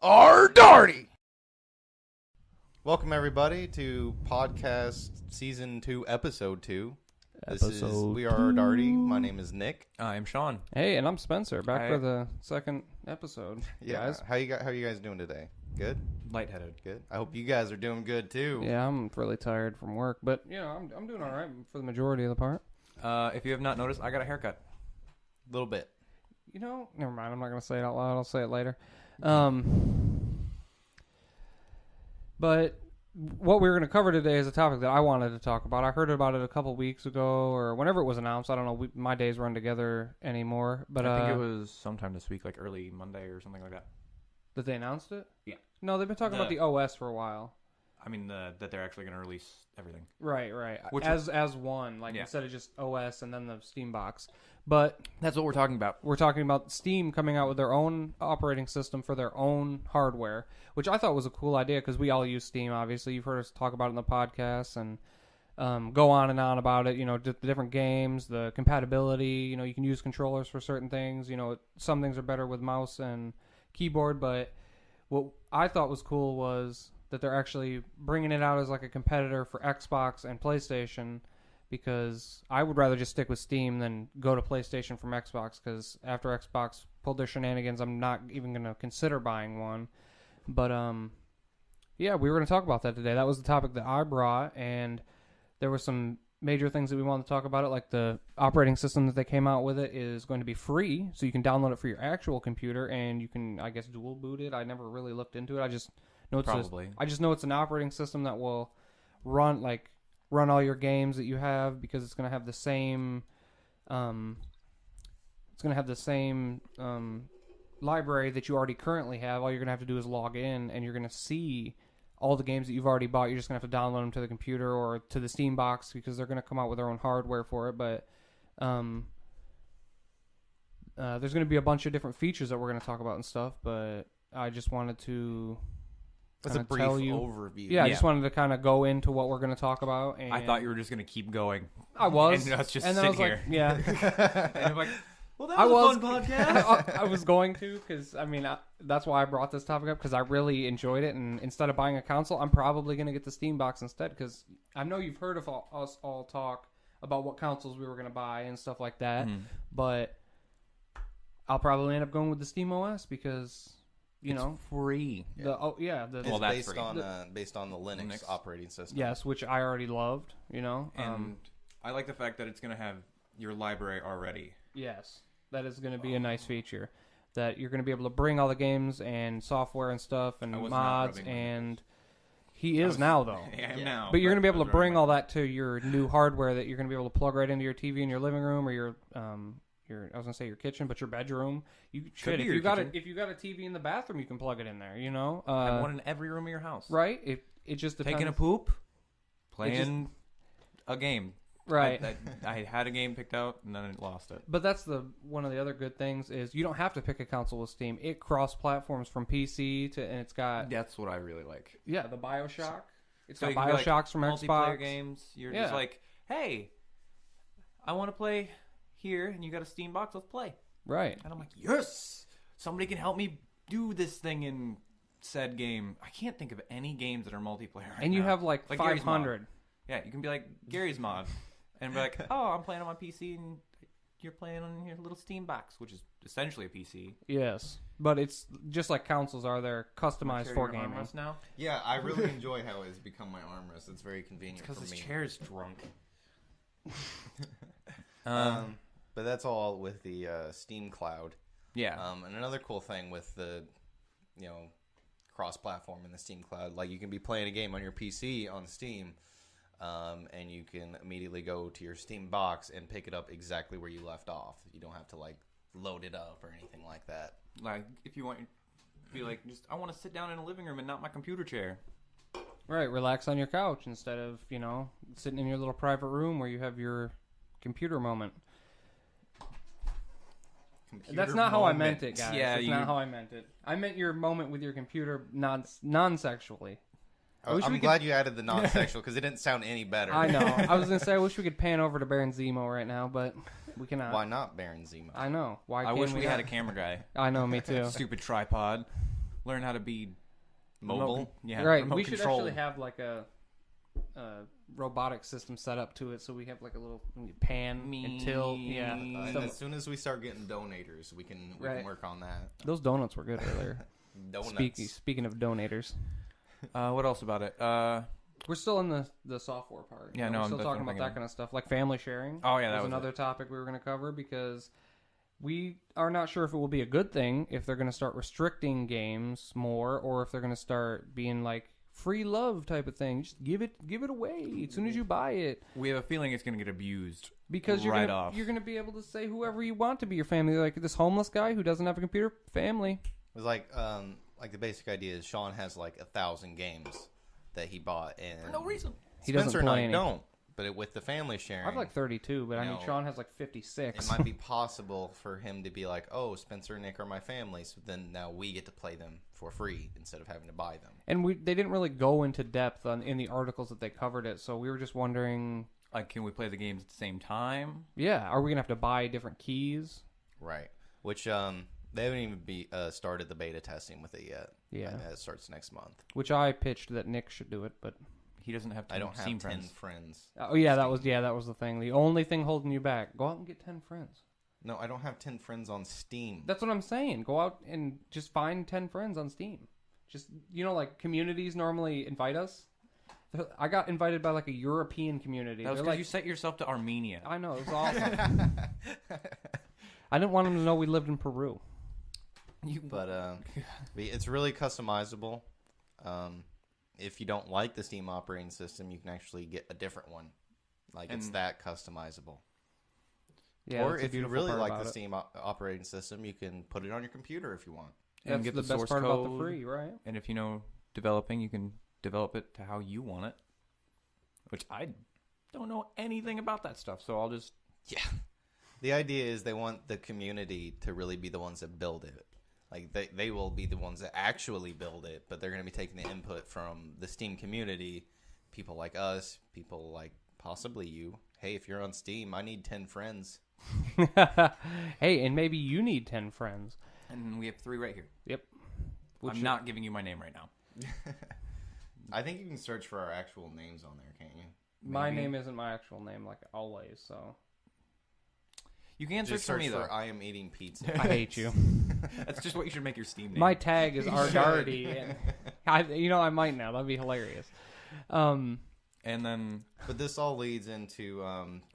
Aredardee! Welcome, everybody, to podcast season 2, episode 2. We are Aredardee. My name is Nick. I'm Sean. Hey, and I'm Spencer. Back for the second episode. Yeah, guys. How you guys doing today? Good? Lightheaded. Good. I hope you guys are doing good, too. Yeah, I'm really tired from work, but, I'm doing all right for the majority of the part. If you have not noticed, I got a haircut. A little bit. Never mind. I'm not going to say it out loud. I'll say it later. But what we were going to cover today is a topic that I wanted to talk about. I heard about it a couple weeks ago or whenever it was announced. I don't know. My days run together anymore. But I think it was sometime this week, like early Monday or something like that. That they announced it? Yeah. No, they've been talking about the OS for a while. I mean, that they're actually going to release everything. Right. Which as one, instead of just OS and then the Steam box. But that's what we're talking about. We're talking about Steam coming out with their own operating system for their own hardware, which I thought was a cool idea because we all use Steam, obviously. You've heard us talk about it in the podcast and go on and on about it, the different games, the compatibility. You can use controllers for certain things. Some things are better with mouse and keyboard, but what I thought was cool was that they're actually bringing it out as like a competitor for Xbox and PlayStation, because I would rather just stick with Steam than go to PlayStation from Xbox, because after Xbox pulled their shenanigans, I'm not even going to consider buying one. But, yeah, we were going to talk about that today. That was the topic that I brought, and there were some major things that we wanted to talk about it, like the operating system that they came out with it is going to be free, so you can download it for your actual computer, and you can, I guess, dual boot it. I never really looked into it. I just know it's an operating system that will run all your games that you have, because it's going to have the same library that you already currently have. All you're going to have to do is log in, and you're going to see all the games that you've already bought. You're just going to have to download them to the computer or to the Steam box, because they're going to come out with their own hardware for it. But there's going to be a bunch of different features that we're going to talk about and stuff, but I just wanted to... That's a brief overview. Yeah, I just wanted to kind of go into what we're going to talk about. And I thought you were just going to keep going. I was. And us just and sit here. Yeah. And I'm like, well, that was a fun podcast. I was going to, because, that's why I brought this topic up, because I really enjoyed it. And instead of buying a console, I'm probably going to get the Steam box instead, because I know you've heard of us all talk about what consoles we were going to buy and stuff like that. Mm-hmm. But I'll probably end up going with the Steam OS, because... It's free. It's based on the Linux operating system. Yes, which I already loved. And I like the fact that it's going to have your library already. Yes, that is going to be a nice feature. That you're going to be able to bring all the games and software and stuff and mods. And he is now, though. I am now. But you're going to be able to bring all that to your new hardware that you're going to be able to plug right into your TV in your living room, or your I was gonna say your kitchen, but your bedroom. If you got a TV in the bathroom, you can plug it in there. Have one in every room of your house. Right. It just depends. Taking a poop, playing a game. Right. I had a game picked out and then I lost it. But that's one of the other good things is you don't have to pick a console with Steam. It cross platforms from PC and it's got. That's what I really like. Yeah, the BioShock. It's so got BioShocks from Xbox. Multiplayer games. You're just like, hey, I want to play. Here, and you got a Steam box, let's play. Right. And I'm like, yes! Somebody can help me do this thing in said game. I can't think of any games that are multiplayer right And you now. have like 500. Yeah, you can be like Gary's mod. And be like, oh, I'm playing on my PC, and you're playing on your little Steam box, which is essentially a PC. Yes. But it's just like consoles are. They're customized for gaming. Now? Yeah, I really enjoy how it's become my armrest. It's very convenient for me. Because this chair is drunk. But that's all with the Steam Cloud. Yeah. And another cool thing with the, cross-platform in the Steam Cloud, like you can be playing a game on your PC on Steam, and you can immediately go to your Steam box and pick it up exactly where you left off. You don't have to load it up or anything like that. Like if you want to be like, I want to sit down in a living room and not my computer chair. Right. Relax on your couch instead of sitting in your little private room where you have your computer moment. That's not how I meant it, guys. Yeah, that's not how I meant it. I meant your moment with your computer non-sexually. I'm glad you added the non-sexual because it didn't sound any better. I know. I was going to say I wish we could pan over to Baron Zemo right now, but we cannot. Why not Baron Zemo? I know. I wish we had a camera guy. I know, me too. Stupid tripod. learn how to be Mobile? Right. remote We should controlled. actually have like a robotic system set up to it, so we have like a little pan and tilt. Yeah. And Stuff- as soon as we start getting donators, we can work on that. Those donuts were good earlier. Donuts. Speaking of donators, What else about it? we're still in the software part. Yeah, You know, no, we're still that's what talking I'm about thinking that kind of stuff, like family sharing. Oh, yeah, that was was another it. topic we were going to cover because we are not sure if it will be a good thing if they're going to start restricting games more, or if they're going to start being like free love type of thing. Just give it away as soon as you buy it, We have a feeling it's going to get abused because right off. you're gonna be able to say whoever you want to be your family. Like this homeless guy who doesn't have a computer, family. It was like the basic idea is Sean has like 1,000 games that he bought, and For no reason. He doesn't Spencer and play I any. don't. But with the family sharing, I have like 32, but I mean No. Sean has like 56. it might be possible for him to be like, "Oh, Spencer and Nick are my family," so then now we get to play them for free instead of having to buy them. And they didn't really go into depth in the articles that they covered it, so we were just wondering, Like, can we play the games at the same time? yeah, are we gonna have to buy different keys? Right. Which they haven't even started the beta testing with it yet. Yeah. And it starts next month. Which I pitched that Nick should do it, but He doesn't have I don't have Steam 10 friends. friends. oh yeah, that was the thing. The only thing holding you back: go out and get 10 friends. No, I don't have 10 friends on Steam. That's what I'm saying. Go out and just find 10 friends on Steam. Just like communities normally invite us. I got invited by like a European community. That was They're because like, you set yourself to Armenia. I know, it was awesome. I didn't want them to know we lived in Peru. But it's really customizable. If you don't like the Steam operating system, you can actually get a different one. It's that customizable. Yeah, Or that's the if you beautiful really part like about the it. Steam operating system, you can put it on your computer if you want. And That's get the the best source part about the code. free, right? And if you know developing, you can develop it to how you want it. Which I don't know anything about that stuff, so I'll just... Yeah. The idea is they want the community to really be the ones that build it. Like, they will be the ones that actually build it, but they're going to be taking the input from the Steam community, people like us, people like possibly you. Hey, if you're on Steam, I need 10 friends. Hey, and maybe you need 10 friends. And we have 3 right here. Yep. I'm not giving you my name right now. I think you can search for our actual names on there, can't you? My Maybe. name isn't my actual name, like always, so You can Just search for me, though. I am eating pizza. I hate you. That's just what you should make your Steam name. My tag is Aredardee, and I might now. That'd be hilarious. And then, But this all leads into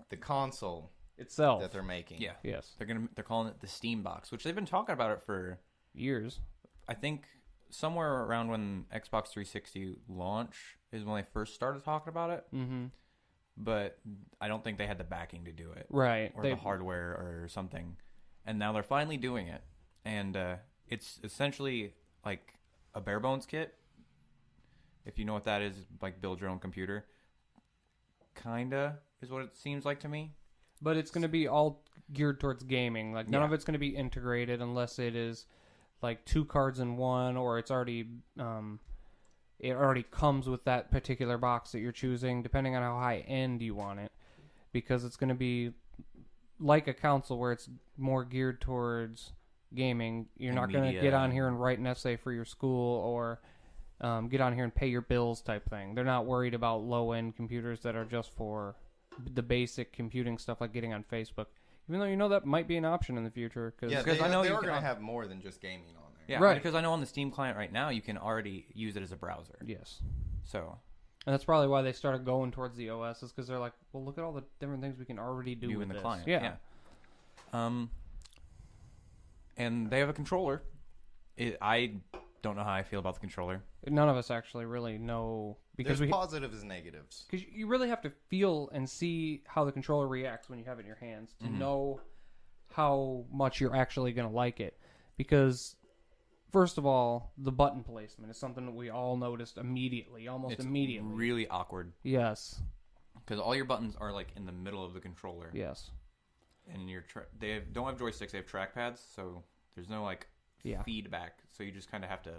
the console Itself. that they're making. yeah. Yes. They're calling it the Steam Box, which they've been talking about it for, Years. I think, somewhere around when Xbox 360 launched is when they first started talking about it. Mm-hmm. But I don't think they had the backing to do it. Right. Or the hardware or something. And now they're finally doing it. And it's essentially like a bare bones kit. If you know what that is, like build your own computer. Kinda is what it seems like to me. But it's going to be all geared towards gaming. Like none Yeah. of it's going to be integrated unless it is like 2 cards in one, or it's already it already comes with that particular box that you're choosing, depending on how high end you want it. Because it's going to be like a console where it's more geared towards gaming. You're And not going to media get on and- here and write an essay for your school, or get on here and pay your bills type thing. They're not worried about low end computers that are just for the basic computing stuff, like getting on Facebook. Even though that might be an option in the future. Yeah, Because they, I know they you are can- going to have more than just gaming on there. Yeah, Right. because I know on the Steam client right now, you can already use it as a browser. Yes. So, And that's probably why they started going towards the OS, is because they're like, well, look at all the different things we can already do you with in the this. client. Yeah. And they have a controller. I don't know how I feel about the controller. None of us actually really know, because There's positives and negatives. because you really have to feel and see how the controller reacts when you have it in your hands to know how much you're actually going to like it. Because first of all, the button placement is something that we all noticed immediately, almost It's immediately. really awkward Yes. because all your buttons are like in the middle of the controller. Yes. And don't have joysticks; they have trackpads, so there's no like Yeah. feedback. So you just kind of have to.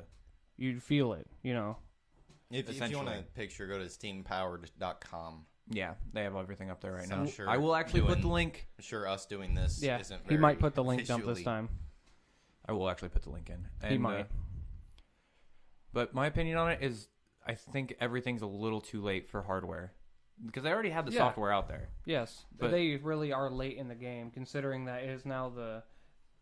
You'd feel it, If If you want Essentially. a picture, go to steampowered.com. Yeah, they have everything up there right So now. I'm sure I will actually put doing- the link. I'm sure us doing this Yeah. isn't He very might put the link dump this visually- time. I will actually put the link in. And, He might. But my opinion on it is, I think everything's a little too late for hardware because they already had the software out there. Yes, But they really are late in the game, considering that it is now the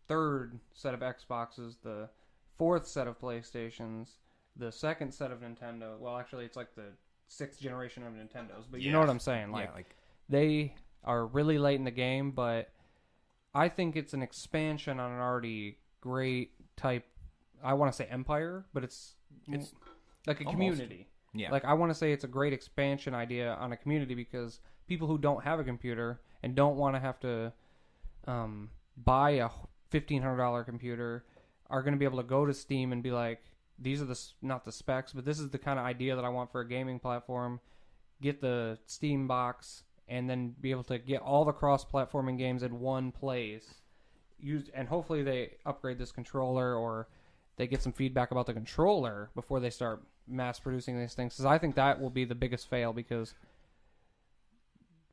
third set of Xboxes, the fourth set of PlayStations, the second set of Nintendo. Well, actually, it's like the sixth generation of Nintendos, but you know what I'm saying. They are really late in the game, but I think it's an expansion on an already great type. I want to say empire, but it's like a almost community. Yeah. Like I want to say it's a great expansion idea on a community because people who don't have a computer and don't want to have to buy a $1,500 computer are going to be able to go to Steam and be like, these are not the specs, but this is the kind of idea that I want for a gaming platform. Get the Steam box and then be able to get all the cross-platforming games in one place. And hopefully they upgrade this controller or they get some feedback about the controller before they start mass-producing these things. Because I think that will be the biggest fail because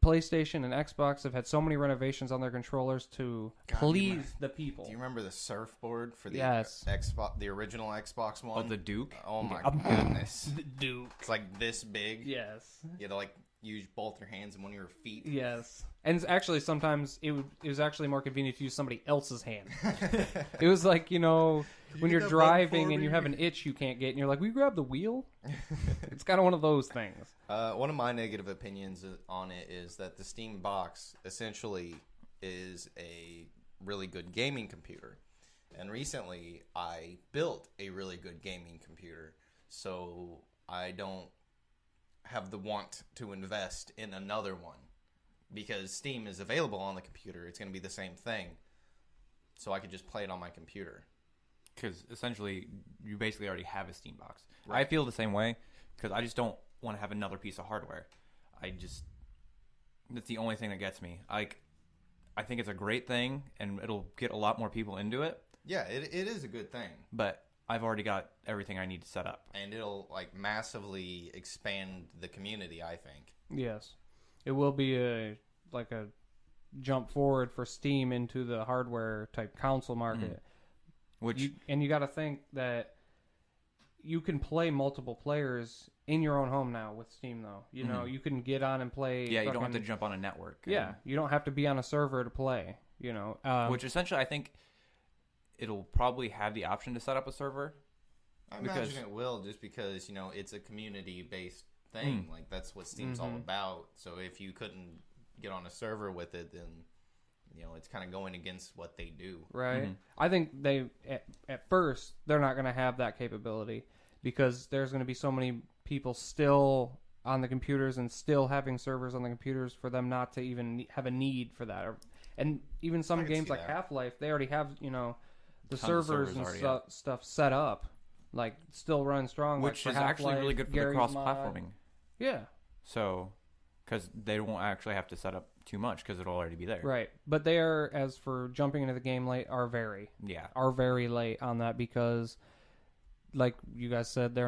PlayStation and Xbox have had so many renovations on their controllers to please the people. Do you remember the surfboard for the Xbox, the original Xbox One? Oh, the Duke? Oh my goodness. The Duke. It's like this big. Yes. You had to like use both your hands and one of your feet. Yes. And actually sometimes it was actually more convenient to use somebody else's hand. It was like, when you're driving and you have an itch you can't get and you're like, will you grab the wheel? It's kind of one of those things. One of my negative opinions on it is that the Steam box essentially is a really good gaming computer. And recently I built a really good gaming computer, so I don't have the want to invest in another one because Steam is available on the computer. It's going to be the same thing, so I could just play it on my computer. Because essentially, you basically already have a Steam box. Right. I feel the same way because I just don't want to have another piece of hardware. That's the only thing that gets me. I think it's a great thing, and it'll get a lot more people into it. Yeah, it is a good thing. But I've already got everything I need to set up. And it'll massively expand the community, I think. Yes. It will be a jump forward for Steam into the hardware type console market. Mm-hmm. You got to think that you can play multiple players in your own home now with Steam, though. You can get on and play. Yeah, you don't have to jump on a network. Yeah, you don't have to be on a server to play. Which essentially, I think it'll probably have the option to set up a server. I imagine it will, just because it's a community-based thing. Like that's what Steam's all about. So if you couldn't get on a server with it, then it's kind of going against what they do. Right. I think they at first they're not going to have that capability because there's going to be so many people still on the computers and still having servers on the computers for them not to even have a need for that. And even some games like Half-Life, they already have the servers and stuff set up, like still run strong. Which like is actually really good for the cross-platforming. Yeah. So, because they won't actually have to set up too much because it'll already be there. Right. But they are, as for jumping into the game late, are very late on that because, like you guys said, they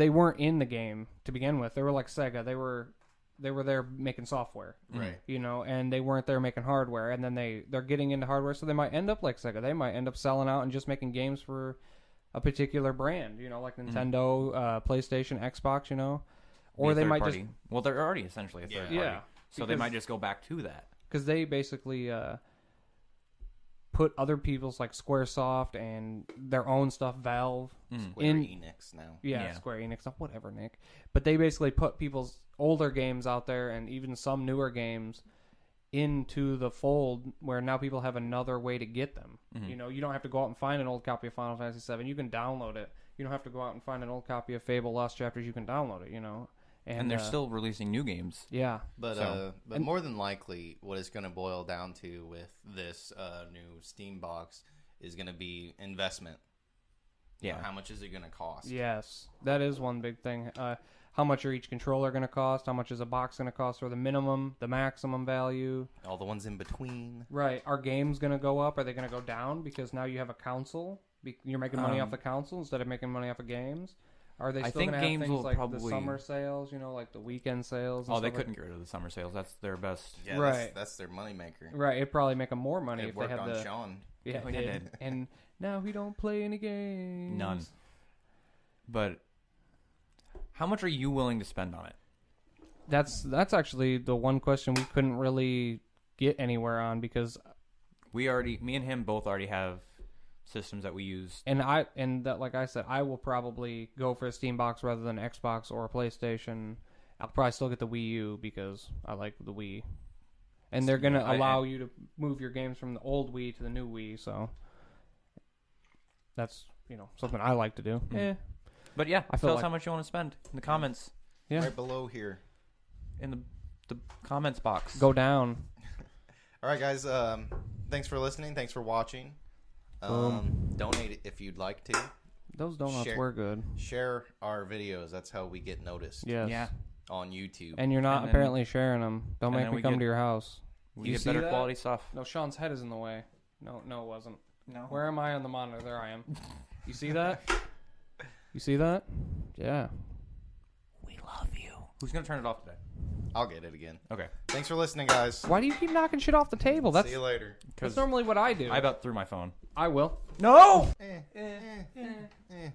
weren't in the game to begin with. They were like Sega. They were there making software, right? And they weren't there making hardware. And then they're getting into hardware, so they might end up like Sega. They might end up selling out and just making games for a particular brand, like Nintendo, PlayStation, Xbox, or they might party. Well, they're already essentially a third party. Yeah, so they might just go back to that because they basically put other people's like SquareSoft and their own stuff, Valve, Square Enix now. Yeah, Square Enix stuff, whatever, Nick. But they basically put people's older games out there and even some newer games into the fold where now people have another way to get them. You don't have to go out and find an old copy of Final Fantasy VII. You can download it. You don't have to go out and find an old copy of Fable Lost Chapters. You can download it, And they're still releasing new games. Yeah. But more than likely, what it's going to boil down to with this new Steam box is going to be investment. Yeah. How much is it going to cost? Yes. That is one big thing. How much are each controller going to cost? How much is a box going to cost? Or the minimum, the maximum value? All the ones in between. Right. Are games going to go up? Are they going to go down because now you have a console? You're making money off the console instead of making money off of games? Are they still going to have things like the summer sales, like the weekend sales? And they couldn't get rid of the summer sales. That's their best. Yeah, right. That's their moneymaker. Right. It'd probably make them more money if they had the... Sean. Yeah, it did. And Now he don't play any games. None. But how much are you willing to spend on it? That's actually the one question we couldn't really get anywhere on because me and him both already have systems that we use. and that like I said, I will probably go for a Steam box rather than an Xbox or a PlayStation. I'll probably still get the Wii U because I like the Wii. And they're going to allow you to move your games from the old Wii to the new Wii, so that's, something I like to do. Yeah. But yeah, I feel tell us like- how much you want to spend in the comments. Yeah. Right below here. In the comments box. Go down. All right, guys. Thanks for listening. Thanks for watching. Donate if you'd like to. Those donuts were good. Share our videos. That's how we get noticed. Yes. Yeah. On YouTube. And you're not And then- apparently sharing them. Don't and make then me we come get- to your house. We You get see better that? quality stuff. No, Sean's head is in the way. No, it wasn't. No. Where am I on the monitor? There I am. You see that? You see that? Yeah. We love you. Who's going to turn it off today? I'll get it again. Okay. Thanks for listening, guys. Why do you keep knocking shit off the table? That's See you later. normally what I do. I about threw my phone. I will. No! Eh, eh, eh, eh.